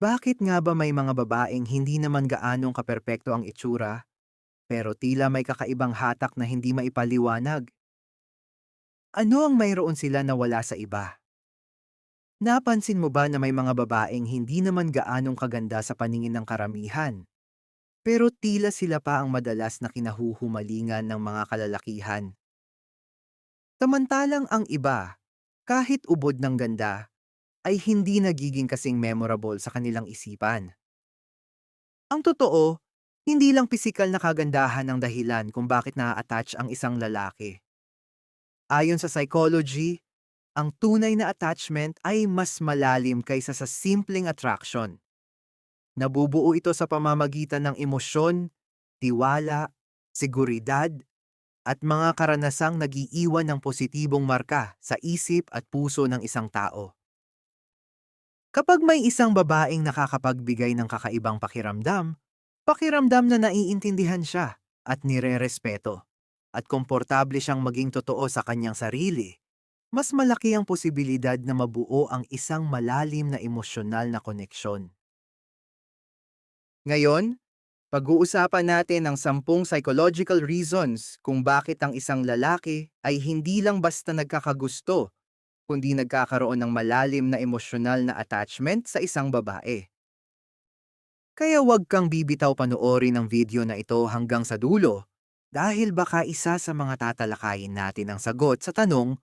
Bakit nga ba may mga babaeng hindi naman gaanong kaperpekto ang itsura, pero tila may kakaibang hatak na hindi maipaliwanag? Ano ang mayroon sila na wala sa iba? Napansin mo ba na may mga babaeng hindi naman gaanong kaganda sa paningin ng karamihan, pero tila sila pa ang madalas na kinahuhumalingan ng mga kalalakihan? Samantalang ang iba, kahit ubod ng ganda, ay hindi nagiging kasing memorable sa kanilang isipan. Ang totoo, hindi lang pisikal na kagandahan ang dahilan kung bakit naa-attach ang isang lalaki. Ayon sa psychology, ang tunay na attachment ay mas malalim kaysa sa simpleng attraction. Nabubuo ito sa pamamagitan ng emosyon, tiwala, seguridad, at mga karanasang nagiiwan ng positibong marka sa isip at puso ng isang tao. Kapag may isang babaeng nakakapagbigay ng kakaibang pakiramdam, pakiramdam na naiintindihan siya at nire-respeto, at komportable siyang maging totoo sa kanyang sarili, mas malaki ang posibilidad na mabuo ang isang malalim na emosyonal na koneksyon. Ngayon, pag-uusapan natin ang 10 psychological reasons kung bakit ang isang lalaki ay hindi lang basta nagkakagusto, kundi nagkakaroon ng malalim na emosyonal na attachment sa isang babae. Kaya huwag kang bibitaw panoorin ang video na ito hanggang sa dulo dahil baka isa sa mga tatalakayin natin ang sagot sa tanong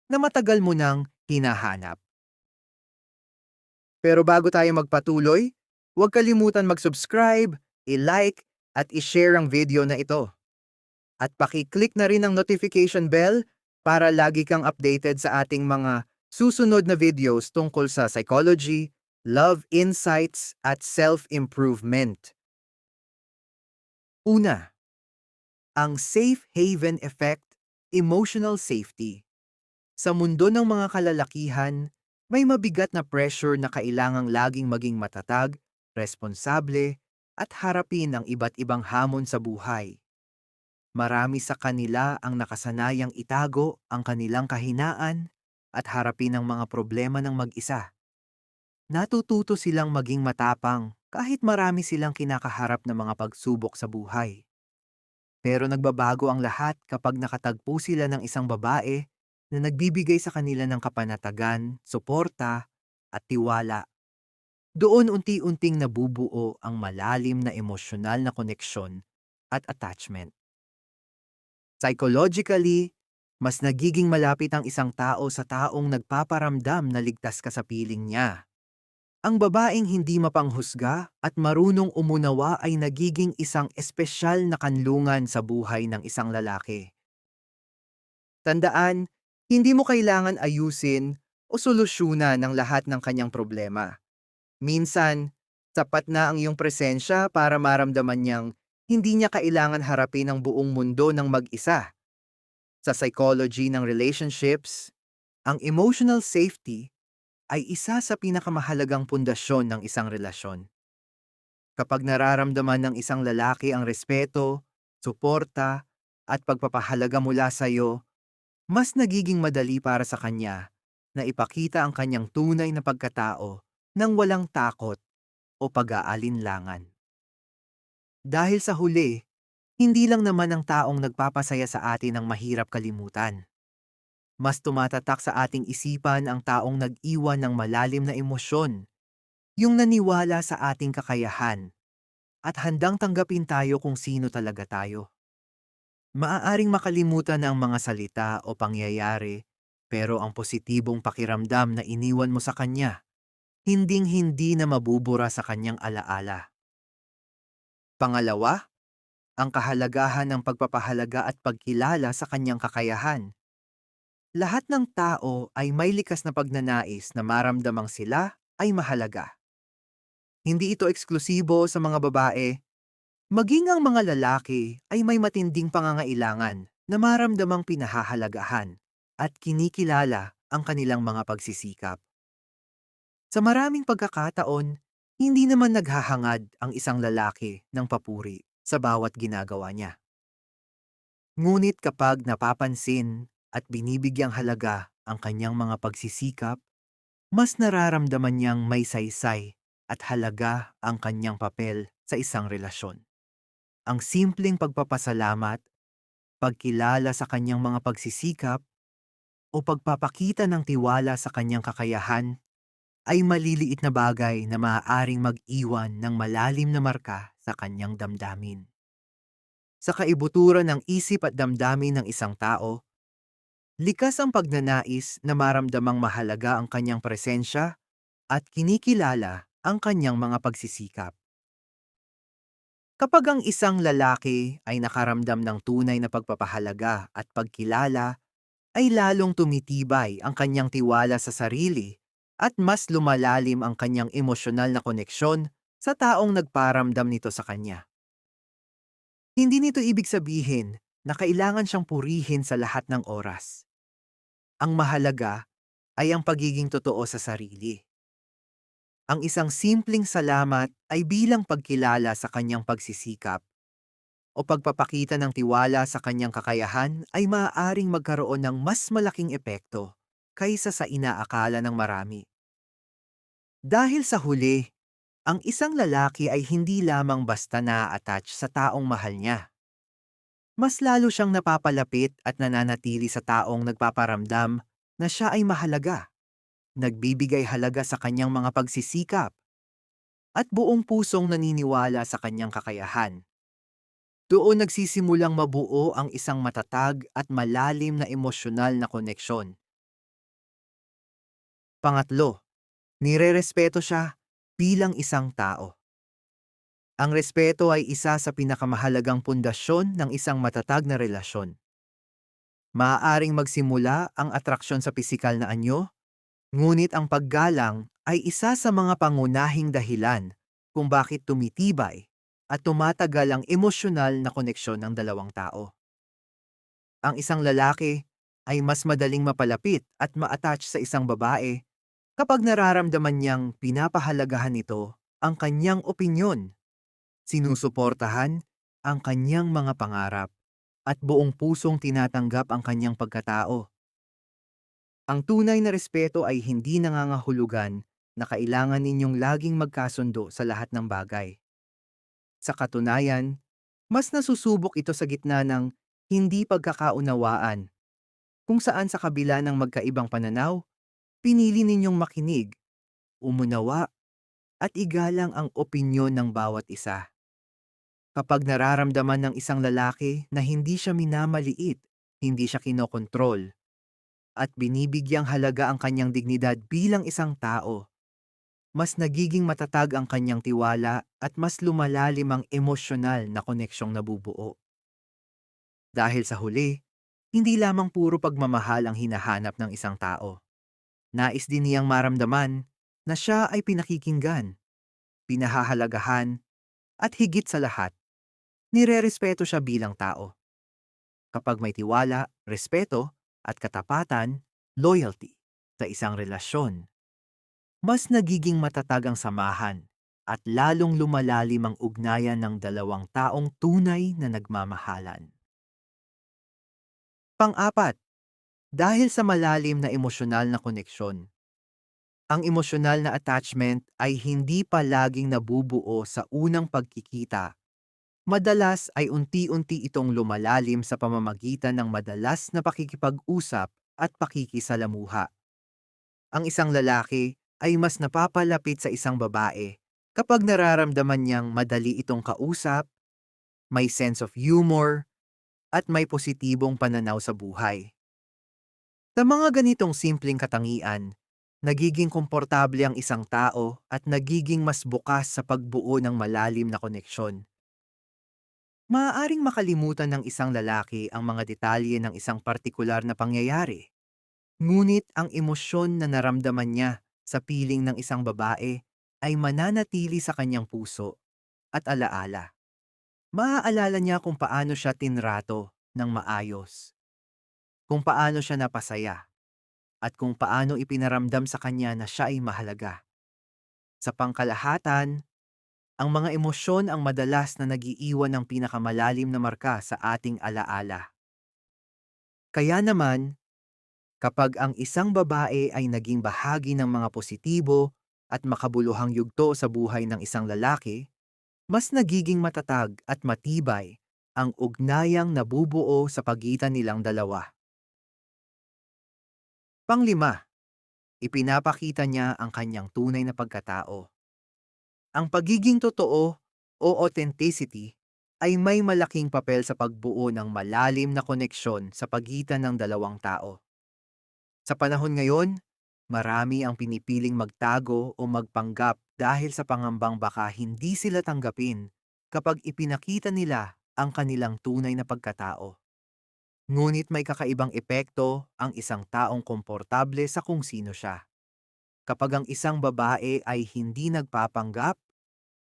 na matagal mo nang hinahanap. Pero bago tayo magpatuloy, huwag kalimutan mag-subscribe, i-like at i-share ang video na ito. At paki-click na rin ang notification bell para lagi kang updated sa ating mga susunod na videos tungkol sa psychology, love insights at self-improvement. Una, ang safe haven effect, emotional safety. Sa mundo ng mga kalalakihan, may mabigat na pressure na kailangang laging maging matatag, responsable, at harapin ang iba't ibang hamon sa buhay. Marami sa kanila ang nakasanayang itago ang kanilang kahinaan at harapin ang mga problema ng mag-isa. Natututo silang maging matapang kahit marami silang kinakaharap na mga pagsubok sa buhay. Pero nagbabago ang lahat kapag nakatagpo sila ng isang babae na nagbibigay sa kanila ng kapanatagan, suporta, at tiwala. Doon unti-unting nabubuo ang malalim na emosyonal na koneksyon at attachment. Psychologically, mas nagiging malapit ang isang tao sa taong nagpaparamdam na ligtas ka sa piling niya. Ang babaeng hindi mapanghusga at marunong umunawa ay nagiging isang espesyal na kanlungan sa buhay ng isang lalaki. Tandaan, hindi mo kailangan ayusin o solusyonan ng lahat ng kanyang problema. Minsan, sapat na ang iyong presensya para maramdaman niyang hindi niya kailangan harapin ang buong mundo ng mag-isa. Sa psychology ng relationships, ang emotional safety ay isa sa pinakamahalagang pundasyon ng isang relasyon. Kapag nararamdaman ng isang lalaki ang respeto, suporta, at pagpapahalaga mula sa iyo, mas nagiging madali para sa kanya na ipakita ang kanyang tunay na pagkatao nang walang takot o pag-aalinlangan. Dahil sa huli, hindi lang naman ang taong nagpapasaya sa atin ang mahirap kalimutan. Mas tumatatak sa ating isipan ang taong nag-iwan ng malalim na emosyon, yung naniwala sa ating kakayahan, at handang tanggapin tayo kung sino talaga tayo. Maaaring makalimutan ang mga salita o pangyayari, pero ang positibong pakiramdam na iniwan mo sa kanya, hinding-hindi na mabubura sa kanyang alaala. Pangalawa, ang kahalagahan ng pagpapahalaga at pagkilala sa kanyang kakayahan. Lahat ng tao ay may likas na pagnanais na maramdamang sila ay mahalaga. Hindi ito eksklusibo sa mga babae, maging ang mga lalaki ay may matinding pangangailangan na maramdamang pinahahalagahan at kinikilala ang kanilang mga pagsisikap. Sa maraming pagkakataon, hindi naman naghahangad ang isang lalaki ng papuri sa bawat ginagawa niya. Ngunit kapag napapansin at binibigyang halaga ang kanyang mga pagsisikap, mas nararamdaman niyang may saysay at halaga ang kanyang papel sa isang relasyon. Ang simpleng pagpapasalamat, pagkilala sa kanyang mga pagsisikap, o pagpapakita ng tiwala sa kanyang kakayahan ay maliliit na bagay na maaaring mag-iwan ng malalim na marka sa kanyang damdamin. Sa kaibuturan ng isip at damdamin ng isang tao, likas ang pagnanais na maramdamang mahalaga ang kanyang presensya at kinikilala ang kanyang mga pagsisikap. Kapag ang isang lalaki ay nakaramdam ng tunay na pagpapahalaga at pagkilala, ay lalong tumitibay ang kanyang tiwala sa sarili at mas lumalalim ang kanyang emosyonal na koneksyon sa taong nagparamdam nito sa kanya. Hindi nito ibig sabihin na kailangan siyang purihin sa lahat ng oras. Ang mahalaga ay ang pagiging totoo sa sarili. Ang isang simpleng salamat ay bilang pagkilala sa kanyang pagsisikap o pagpapakita ng tiwala sa kanyang kakayahan ay maaaring magkaroon ng mas malaking epekto kaysa sa inaakala ng marami. Dahil sa huli, ang isang lalaki ay hindi lamang basta na-attach sa taong mahal niya. Mas lalo siyang napapalapit at nananatili sa taong nagpaparamdam na siya ay mahalaga, nagbibigay halaga sa kanyang mga pagsisikap, at buong pusong naniniwala sa kanyang kakayahan. Doon nagsisimulang mabuo ang isang matatag at malalim na emosyonal na koneksyon. Pangatlo, nirerespeto siya bilang isang tao. Ang respeto ay isa sa pinakamahalagang pundasyon ng isang matatag na relasyon. Maaaring magsimula ang atraksyon sa pisikal na anyo, ngunit ang paggalang ay isa sa mga pangunahing dahilan kung bakit tumitibay at tumatagal ang emosyonal na koneksyon ng dalawang tao. Ang isang lalaki ay mas madaling mapalapit at ma-attach sa isang babae kapag nararamdaman niyang pinapahalagahan nito ang kanyang opinyon, sinusuportahan ang kanyang mga pangarap, at buong pusong tinatanggap ang kanyang pagkatao. Ang tunay na respeto ay hindi nangangahulugan na kailangan ninyong laging magkasundo sa lahat ng bagay. Sa katunayan, mas nasusubok ito sa gitna ng hindi pagkakaunawaan, kung saan sa kabila ng magkaibang pananaw, pinili ninyong makinig, umunawa, at igalang ang opinyon ng bawat isa. Kapag nararamdaman ng isang lalaki na hindi siya minamaliit, hindi siya kinokontrol, at binibigyang halaga ang kanyang dignidad bilang isang tao, mas nagiging matatag ang kanyang tiwala at mas lumalalim ang emosyonal na koneksyong nabubuo. Dahil sa huli, hindi lamang puro pagmamahal ang hinahanap ng isang tao. Nais din niyang maramdaman na siya ay pinakikinggan, pinahahalagahan, at higit sa lahat, nirerespeto siya bilang tao. Kapag may tiwala, respeto, at katapatan, loyalty, sa isang relasyon, mas nagiging matatag ang samahan at lalong lumalalim ang ugnayan ng dalawang taong tunay na nagmamahalan. Pang-apat, dahil sa malalim na emosyonal na koneksyon. Ang emosyonal na attachment ay hindi palaging nabubuo sa unang pagkikita. Madalas ay unti-unti itong lumalalim sa pamamagitan ng madalas na pakikipag-usap at pakikisalamuha. Ang isang lalaki ay mas napapalapit sa isang babae kapag nararamdaman niyang madali itong kausap, may sense of humor, at may positibong pananaw sa buhay. Sa mga ganitong simpleng katangian, nagiging komportable ang isang tao at nagiging mas bukas sa pagbuo ng malalim na koneksyon. Maaaring makalimutan ng isang lalaki ang mga detalye ng isang partikular na pangyayari. Ngunit ang emosyon na naramdaman niya sa piling ng isang babae ay mananatili sa kanyang puso at alaala. Maaalala niya kung paano siya tinrato ng maayos, kung paano siya napasaya, at kung paano ipinaramdam sa kanya na siya ay mahalaga. Sa pangkalahatan, ang mga emosyon ang madalas na nagiiwan ng pinakamalalim na marka sa ating alaala. Kaya naman, kapag ang isang babae ay naging bahagi ng mga positibo at makabuluhang yugto sa buhay ng isang lalaki, mas nagiging matatag at matibay ang ugnayang nabubuo sa pagitan nilang dalawa. Panglima, ipinapakita niya ang kanyang tunay na pagkatao. Ang pagiging totoo o authenticity ay may malaking papel sa pagbuo ng malalim na koneksyon sa pagitan ng dalawang tao. Sa panahon ngayon, marami ang pinipiling magtago o magpanggap dahil sa pangambang baka hindi sila tanggapin kapag ipinakita nila ang kanilang tunay na pagkatao. Ngunit may kakaibang epekto ang isang taong komportable sa kung sino siya. Kapag ang isang babae ay hindi nagpapanggap,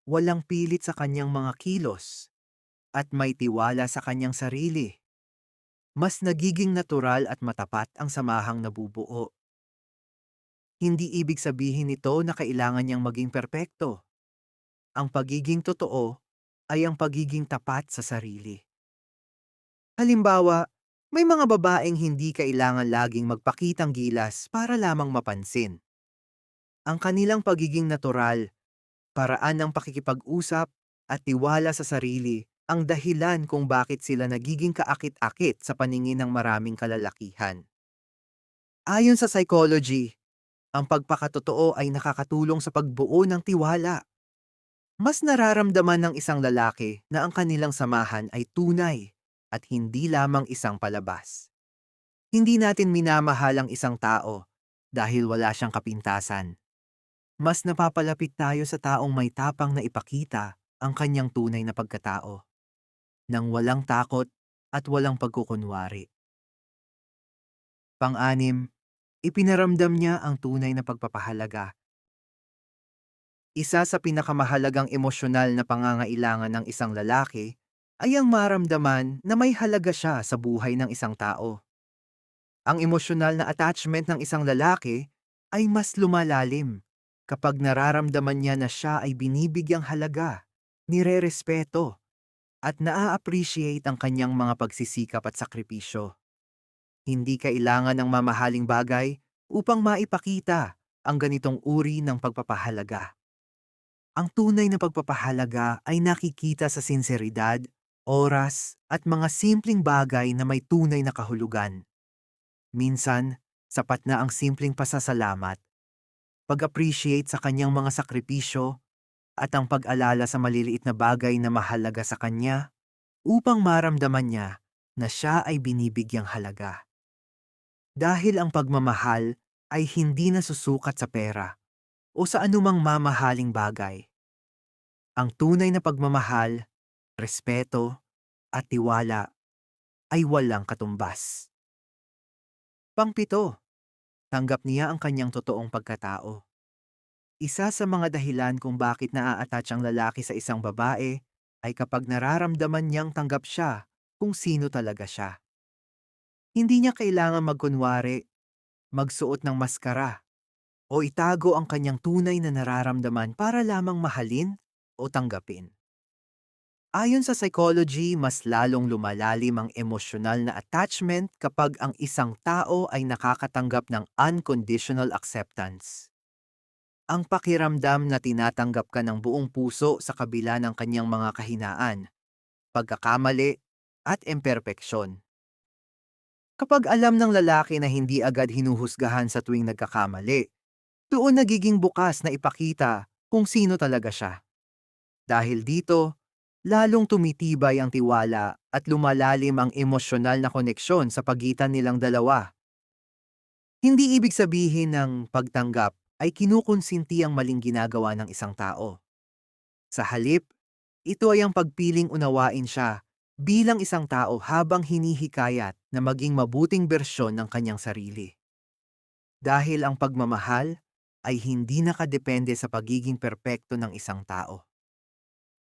walang pilit sa kanyang mga kilos, at may tiwala sa kanyang sarili, mas nagiging natural at matapat ang samahang nabubuo. Hindi ibig sabihin nito na kailangan niyang maging perpekto. Ang pagiging totoo ay ang pagiging tapat sa sarili. Halimbawa, may mga babaeng hindi kailangan laging magpakitang gilas para lamang mapansin. Ang kanilang pagiging natural, paraan ng pakikipag-usap at tiwala sa sarili ang dahilan kung bakit sila nagiging kaakit-akit sa paningin ng maraming kalalakihan. Ayon sa psychology, ang pagpakatotoo ay nakakatulong sa pagbuo ng tiwala. Mas nararamdaman ng isang lalaki na ang kanilang samahan ay tunay at hindi lamang isang palabas. Hindi natin minamahal ang isang tao dahil wala siyang kapintasan. Mas napapalapit tayo sa taong may tapang na ipakita ang kanyang tunay na pagkatao, nang walang takot at walang pagkukunwari. Pang-anim, ipinaramdam niya ang tunay na pagpapahalaga. Isa sa pinakamahalagang emosyonal na pangangailangan ng isang lalaki ay ang maramdaman na may halaga siya sa buhay ng isang tao. Ang emosyonal na attachment ng isang lalaki ay mas lumalalim kapag nararamdaman niya na siya ay binibigyang halaga, nirerespeto, at naa-appreciate ang kanyang mga pagsisikap at sakripisyo. Hindi kailangan ng mamahaling bagay upang maipakita ang ganitong uri ng pagpapahalaga. Ang tunay na pagpapahalaga ay nakikita sa sinseridad, oras, at mga simpleng bagay na may tunay na kahulugan. Minsan, sapat na ang simpleng pasasalamat, pag-appreciate sa kanyang mga sakripisyo, at ang pag-alala sa maliliit na bagay na mahalaga sa kanya upang maramdaman niya na siya ay binibigyang halaga. Dahil ang pagmamahal ay hindi nasusukat sa pera o sa anumang mamahaling bagay. Ang tunay na pagmamahal, respeto, at tiwala ay walang katumbas. Pangpito, tanggap niya ang kanyang totoong pagkatao. Isa sa mga dahilan kung bakit naa-attach ang lalaki sa isang babae ay kapag nararamdaman niyang tanggap siya kung sino talaga siya. Hindi niya kailangan magkunwari, magsuot ng maskara, o itago ang kanyang tunay na nararamdaman para lamang mahalin o tanggapin. Ayon sa psychology, mas lalong lumalalim ang emosyonal na attachment kapag ang isang tao ay nakakatanggap ng unconditional acceptance. Ang pakiramdam na tinatanggap ka ng buong puso sa kabila ng kanyang mga kahinaan, pagkakamali, at imperpeksyon. Kapag alam ng lalaki na hindi agad hinuhusgahan sa tuwing nagkakamali, doon nagiging bukas na ipakita kung sino talaga siya. Dahil dito, lalong tumitibay ang tiwala at lumalalim ang emosyonal na koneksyon sa pagitan nilang dalawa. Hindi ibig sabihin ng pagtanggap ay kinukonsinti ang maling ginagawa ng isang tao. Sa halip, ito ay ang pagpiling unawain siya bilang isang tao habang hinihikayat na maging mabuting bersyon ng kanyang sarili. Dahil ang pagmamahal ay hindi nakadepende sa pagiging perpekto ng isang tao.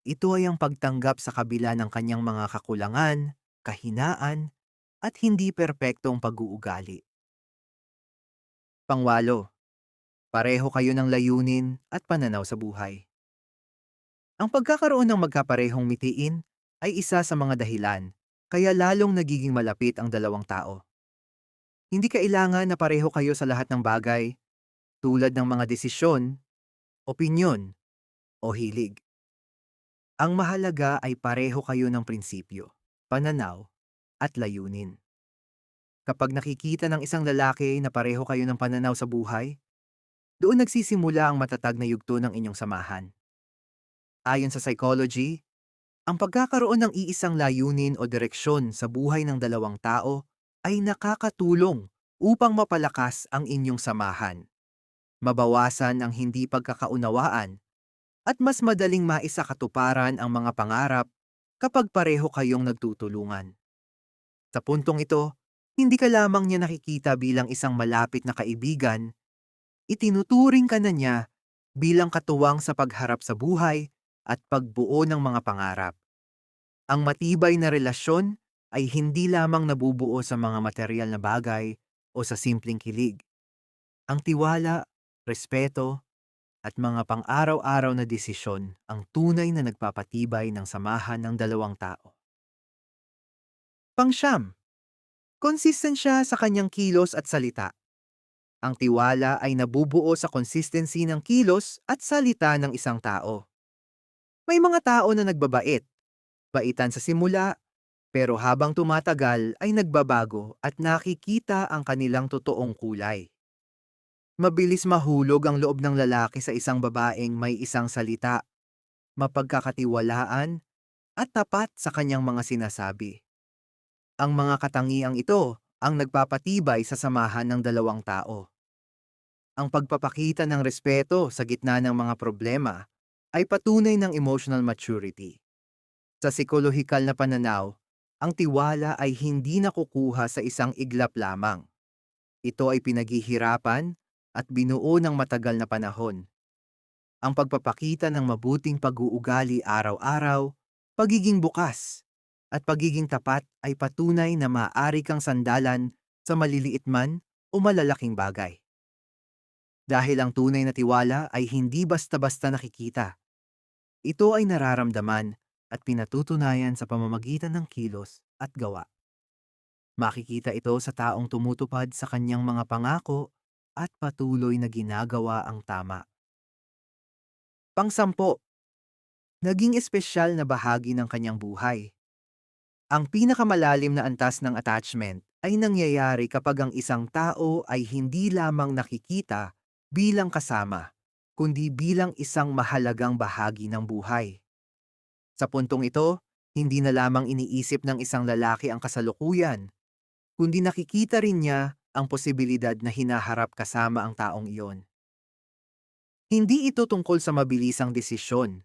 Ito ay ang pagtanggap sa kabila ng kanyang mga kakulangan, kahinaan, at hindi perpektong pag-uugali. Pangwalo, pareho kayo ng layunin at pananaw sa buhay. Ang pagkakaroon ng magkaparehong mitiin ay isa sa mga dahilan, kaya lalong nagiging malapit ang dalawang tao. Hindi kailangan na pareho kayo sa lahat ng bagay, tulad ng mga desisyon, opinyon, o hilig. Ang mahalaga ay pareho kayo ng prinsipyo, pananaw, at layunin. Kapag nakikita ng isang lalaki na pareho kayo ng pananaw sa buhay, doon nagsisimula ang matatag na yugto ng inyong samahan. Ayon sa psychology, ang pagkakaroon ng iisang layunin o direksyon sa buhay ng dalawang tao ay nakakatulong upang mapalakas ang inyong samahan, mabawasan ang hindi pagkakaunawaan, at mas madaling maisakatuparan ang mga pangarap kapag pareho kayong nagtutulungan. Sa puntong ito, hindi ka lamang niya nakikita bilang isang malapit na kaibigan, itinuturing ka na niya bilang katuwang sa pagharap sa buhay at pagbuo ng mga pangarap. Ang matibay na relasyon ay hindi lamang nabubuo sa mga material na bagay o sa simpleng kilig. Ang tiwala, respeto, at mga pang-araw-araw na desisyon ang tunay na nagpapatibay ng samahan ng dalawang tao. Pangsyam, konsistensya sa kanyang kilos at salita. Ang tiwala ay nabubuo sa consistency ng kilos at salita ng isang tao. May mga tao na nagbabait, baitan sa simula, pero habang tumatagal ay nagbabago at nakikita ang kanilang totoong kulay. Mabilis mahulog ang loob ng lalaki sa isang babaeng may isang salita, mapagkakatiwalaan, at tapat sa kanyang mga sinasabi. Ang mga katangiang ito ang nagpapatibay sa samahan ng dalawang tao. Ang pagpapakita ng respeto sa gitna ng mga problema ay patunay ng emotional maturity. Sa psikolohikal na pananaw, ang tiwala ay hindi nakukuha sa isang iglap lamang. Ito ay pinaghihirapan at binuo ng matagal na panahon. Ang pagpapakita ng mabuting pag-uugali araw-araw, pagiging bukas, at pagiging tapat ay patunay na maaari kang sandalan sa maliliit man o malalaking bagay. Dahil ang tunay na tiwala ay hindi basta-basta nakikita. Ito ay nararamdaman at pinatutunayan sa pamamagitan ng kilos at gawa. Makikita ito sa taong tumutupad sa kanyang mga pangako at patuloy na ginagawa ang tama. Pangsampo, naging espesyal na bahagi ng kanyang buhay. Ang pinakamalalim na antas ng attachment ay nangyayari kapag ang isang tao ay hindi lamang nakikita bilang kasama, kundi bilang isang mahalagang bahagi ng buhay. Sa puntong ito, hindi na lamang iniisip ng isang lalaki ang kasalukuyan, kundi nakikita rin niya ang posibilidad na hinaharap kasama ang taong iyon. Hindi ito tungkol sa mabilisang desisyon,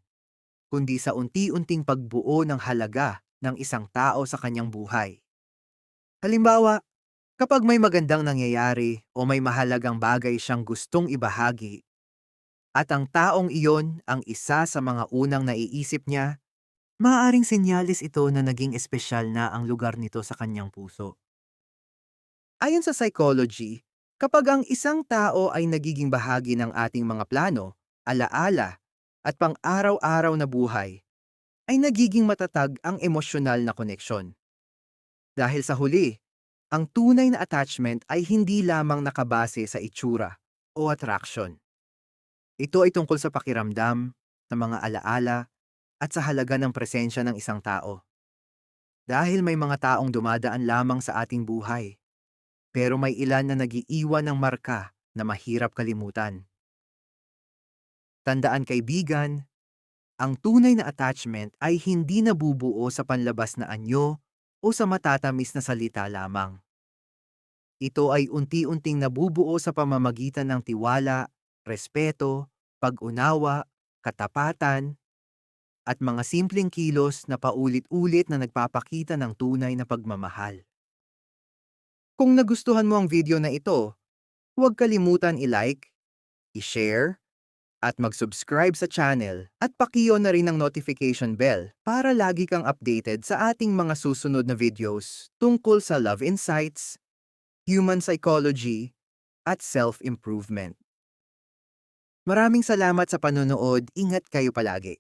kundi sa unti-unting pagbuo ng halaga ng isang tao sa kanyang buhay. Halimbawa, kapag may magandang nangyayari o may mahalagang bagay siyang gustong ibahagi, at ang taong iyon ang isa sa mga unang naiisip niya, maaaring senyales ito na naging espesyal na ang lugar nito sa kanyang puso. Ayon sa psychology, kapag ang isang tao ay nagiging bahagi ng ating mga plano, alaala, at pang-araw-araw na buhay, ay nagiging matatag ang emosyonal na koneksyon. Dahil sa huli, ang tunay na attachment ay hindi lamang nakabase sa itsura o attraction. Ito ay tungkol sa pakiramdam, sa mga alaala, at sa halaga ng presensya ng isang tao. Dahil may mga taong dumadaan lamang sa ating buhay, pero may ilan na nagiiwan ng marka na mahirap kalimutan. Tandaan kaibigan, ang tunay na attachment ay hindi nabubuo sa panlabas na anyo o sa matatamis na salita lamang. Ito ay unti-unting nabubuo sa pamamagitan ng tiwala, respeto, pag-unawa, katapatan, at mga simpleng kilos na paulit-ulit na nagpapakita ng tunay na pagmamahal. Kung nagustuhan mo ang video na ito, huwag kalimutan i-like, i-share, at mag-subscribe sa channel at pakion na rin ang notification bell para lagi kang updated sa ating mga susunod na videos tungkol sa love insights, human psychology, at self-improvement. Maraming salamat sa panonood. Ingat kayo palagi.